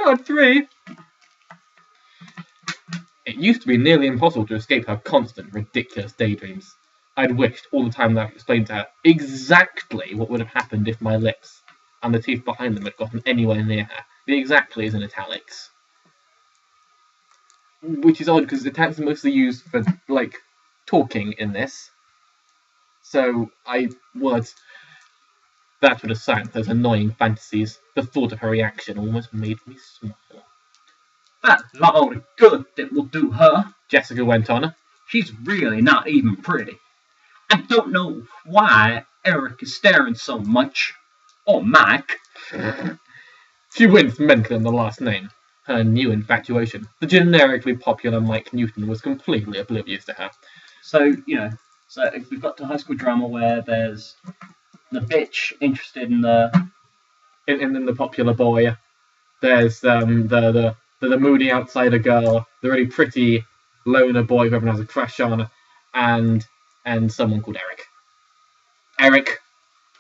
Card 3! It used to be nearly impossible to escape her constant, ridiculous daydreams. I'd wished all the time that I explained to her exactly what would have happened if my lips and the teeth behind them had gotten anywhere near her. The exactly is in italics. Which is odd, because italics are mostly used for, like, talking in this. So, words that would have sank those annoying fantasies. The thought of her reaction almost made me smile. That lot of good that will do her, Jessica went on. She's really not even pretty. I don't know why Eric is staring so much. Or Mike. She winced mentally on the last name. Her new infatuation, the generically popular Mike Newton, was completely oblivious to her. So, if we've got to high school drama where there's the bitch interested in the... In the popular boy. There's the moody outsider girl, the really pretty loner boy who everyone has a crush on, and someone called Eric. Eric,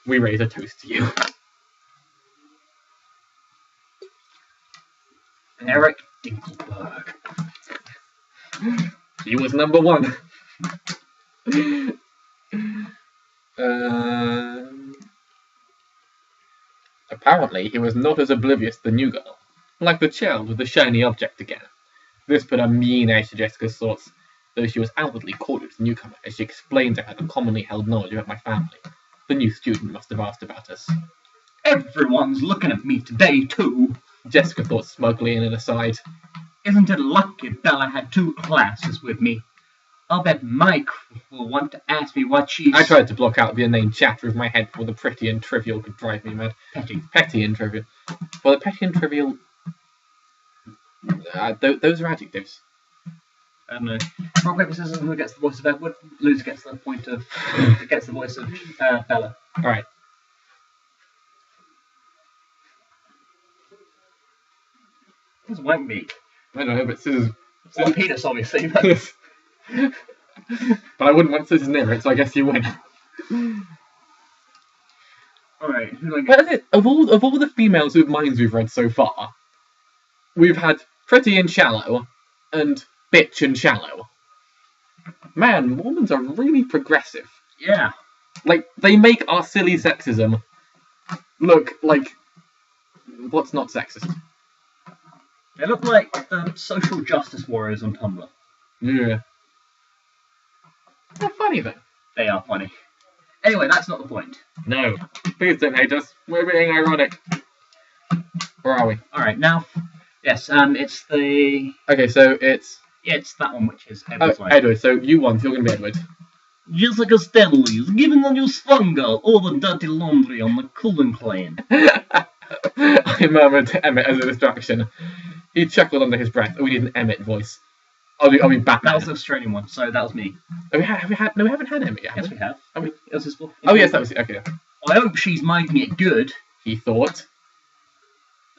we raise a toast to you. Eric Dinkelberg. He was number 1. Apparently, he was not as oblivious to the new girl, like the child with the shiny object again. This put a mean edge to Jessica's thoughts, though she was outwardly cordial to the newcomer as she explained to her the commonly held knowledge about my family. The new student must have asked about us. Everyone's looking at me today, too, Jessica thought smugly in an aside. Isn't it lucky Bella had 2 classes with me? I'll bet Mike will want to ask me what she's... I tried to block out the inane chatter of my head before the pretty and trivial could drive me mad. Petty and trivial. Well, the petty and trivial... those are adjectives. I don't know. Rock, paper, scissors, who gets the voice of Edward? Loser gets the gets the voice of Bella. Alright. What's wank meat? I don't know, but scissors... One penis, obviously. But... but I wouldn't want scissors near it, so I guess you win. Alright, who do I get? But of all the females whose minds we've read so far, we've had pretty and shallow, and bitch and shallow. Man, Mormons are really progressive. Yeah. Like, they make our silly sexism look like... What's not sexist? They look like the social justice warriors on Tumblr. Yeah. They're funny, though. They are funny. Anyway, that's not the point. No. Please don't hate us. We're being ironic. Where are we? Alright, now... Yes, it's the... Okay, so it's... Yeah, it's that one, which is Edward's wife. Edward, so you won. You're going to be Edward. Jessica Stanley is giving a new spangle all the dirty laundry on the Cullen clan. I murmured to Emmett as a distraction. He chuckled under his breath. Oh, we need an Emmett voice. I'll be Batman. That was the Australian one, so that was me. Oh, we haven't had Emmett yet. Yes, we have. It was his wolf. Oh, yes, that was it. Okay. I hope she's making it good. He thought.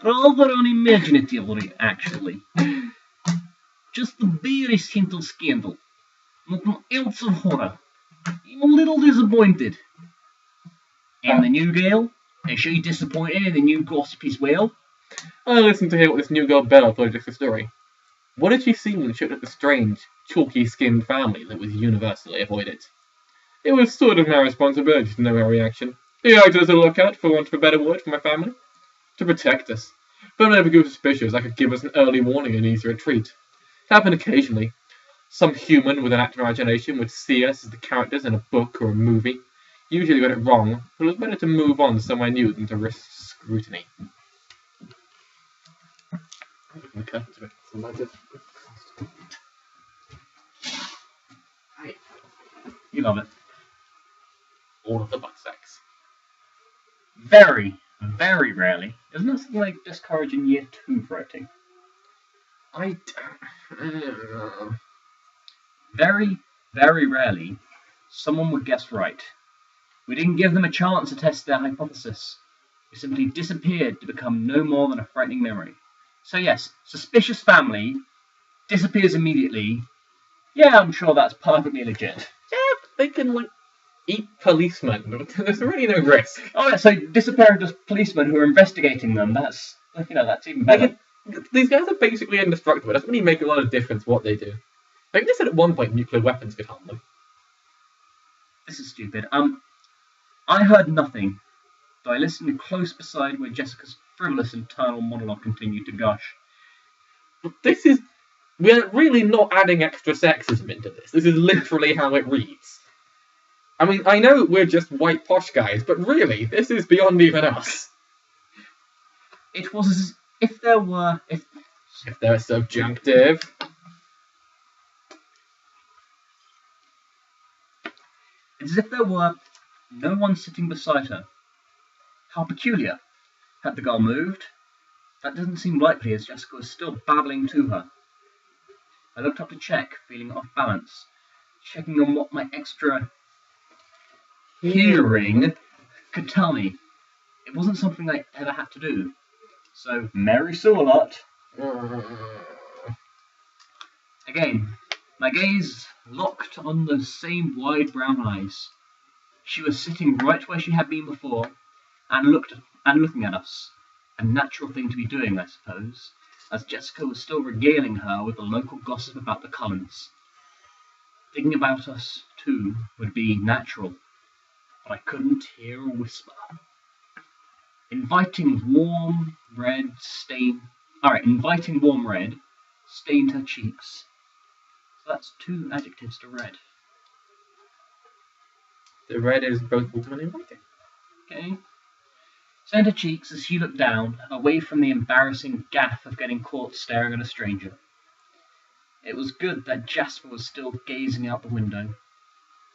Rather unimaginative, actually. Just the barest hint of scandal. Nothing else of horror. I'm a little disappointed. And the new girl? Is she disappointed in the new gossip as well? I listened to hear what this new girl Bella told us the story. What did she see when she looked at the strange, chalky-skinned family that was universally avoided? It was sort of my responsibility to know her reaction. The acted as a lookout, for want of a better word, for my family. To protect us. But whenever we grew suspicious, I could give us an early warning and easy retreat. It happened occasionally. Some human with an active imagination would see us as the characters in a book or a movie. Usually got it wrong, but it was better to move on somewhere new than to risk scrutiny. Okay. Hey. You love it. All of the butt sex. Very, very rarely. Isn't that something like discourage in year 2 for writing? I don't know. Very, very rarely, someone would guess right. We didn't give them a chance to test their hypothesis. We simply disappeared to become no more than a frightening memory. So yes, suspicious family disappears immediately. Yeah, I'm sure that's perfectly legit. Yeah, they can, like, eat policemen. There's really no risk. Oh yeah, so disappearing just policemen who are investigating them, that's, like, that's even better. These guys are basically indestructible. It doesn't really make a lot of difference what they do. Like they said at one point nuclear weapons could harm them. This is stupid. I heard nothing, though I listened close beside where Jessica's frivolous internal monologue continued to gush. We're really not adding extra sexism into this. This is literally how it reads. I mean, I know we're just white posh guys, but really, this is beyond even us. It was as if there were... If they're subjunctive. It's as if there were no one sitting beside her. How peculiar. Had the girl moved? That doesn't seem likely, as Jessica was still babbling to her. I looked up to check, feeling off balance, checking on what my extra hearing could tell me. It wasn't something I ever had to do. So, Mary saw a lot. Again, my gaze locked on those same wide brown eyes. She was sitting right where she had been before, and looking at us. A natural thing to be doing, I suppose, as Jessica was still regaling her with the local gossip about the Cullens. Thinking about us, too, would be natural, but I couldn't hear a whisper. Inviting warm red stained her cheeks. So that's 2 adjectives to red. The red is both warm and inviting. Okay. Stained her cheeks as she looked down, away from the embarrassing gaffe of getting caught staring at a stranger. It was good that Jasper was still gazing out the window.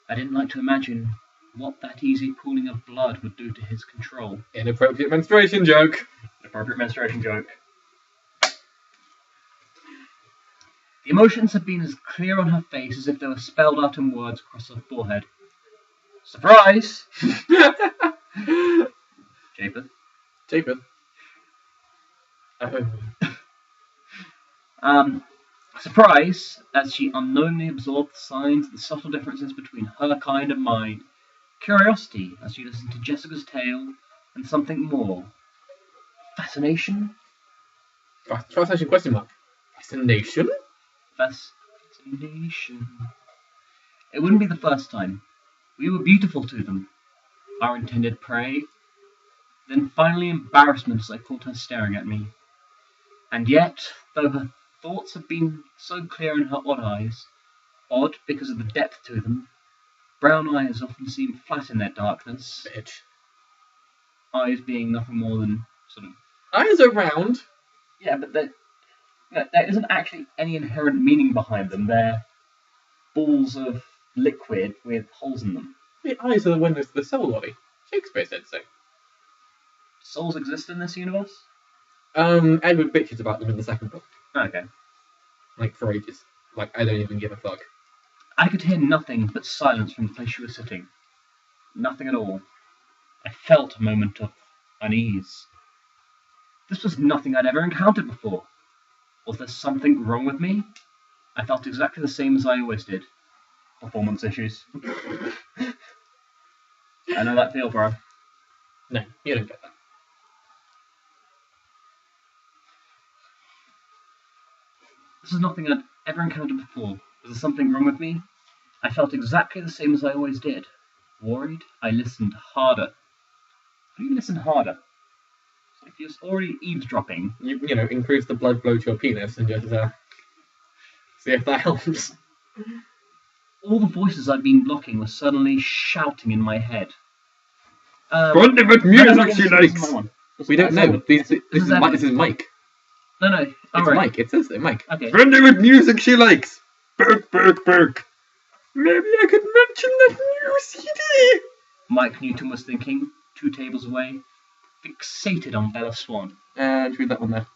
I didn't like to imagine what that easy pooling of blood would do to his control. Inappropriate menstruation joke. Inappropriate menstruation joke. The emotions had been as clear on her face as if they were spelled out in words across her forehead. Surprise! Japheth. Surprise, as she unknowingly absorbed the signs of the subtle differences between her kind and mine. Curiosity, as she listened to Jessica's tale, and something more. Fascination? Fascination question mark. Fascination? Fascination. It wouldn't be the first time. We were beautiful to them. Our intended prey. Then finally embarrassment as I caught her staring at me. And yet, though her thoughts had been so clear in her odd eyes, odd because of the depth to them, brown eyes often seem flat in their darkness. Bitch. Eyes being nothing more than sort of... Eyes are round. Yeah, but there isn't actually any inherent meaning behind them. They're balls of liquid with holes in them. The eyes are the windows to the soul, Ollie. Shakespeare said so. Souls exist in this universe? Edward bitches about them in the second book. Okay. Like, for ages. Like, I don't even give a fuck. I could hear nothing but silence from the place she was sitting. Nothing at all. I felt a moment of unease. This was nothing I'd ever encountered before. Was there something wrong with me? I felt exactly the same as I always did. Performance issues. I know that feel, bro. No, you don't get that. This is nothing I'd ever encountered before. Was there something wrong with me? I felt exactly the same as I always did. Worried, I listened harder. How do you listen harder? So if you're already eavesdropping... You know, increase the blood flow to your penis and just, see if that helps. All the voices I'd been blocking were suddenly shouting in my head. What different music she likes? We don't know. This is Mike. No. It's Mike. It says it, Mike. Okay. What different music she likes? Burk, burk, burk. Maybe I could mention that new CD. Mike Newton was thinking, 2 tables away, fixated on Bella Swan. And read that one there.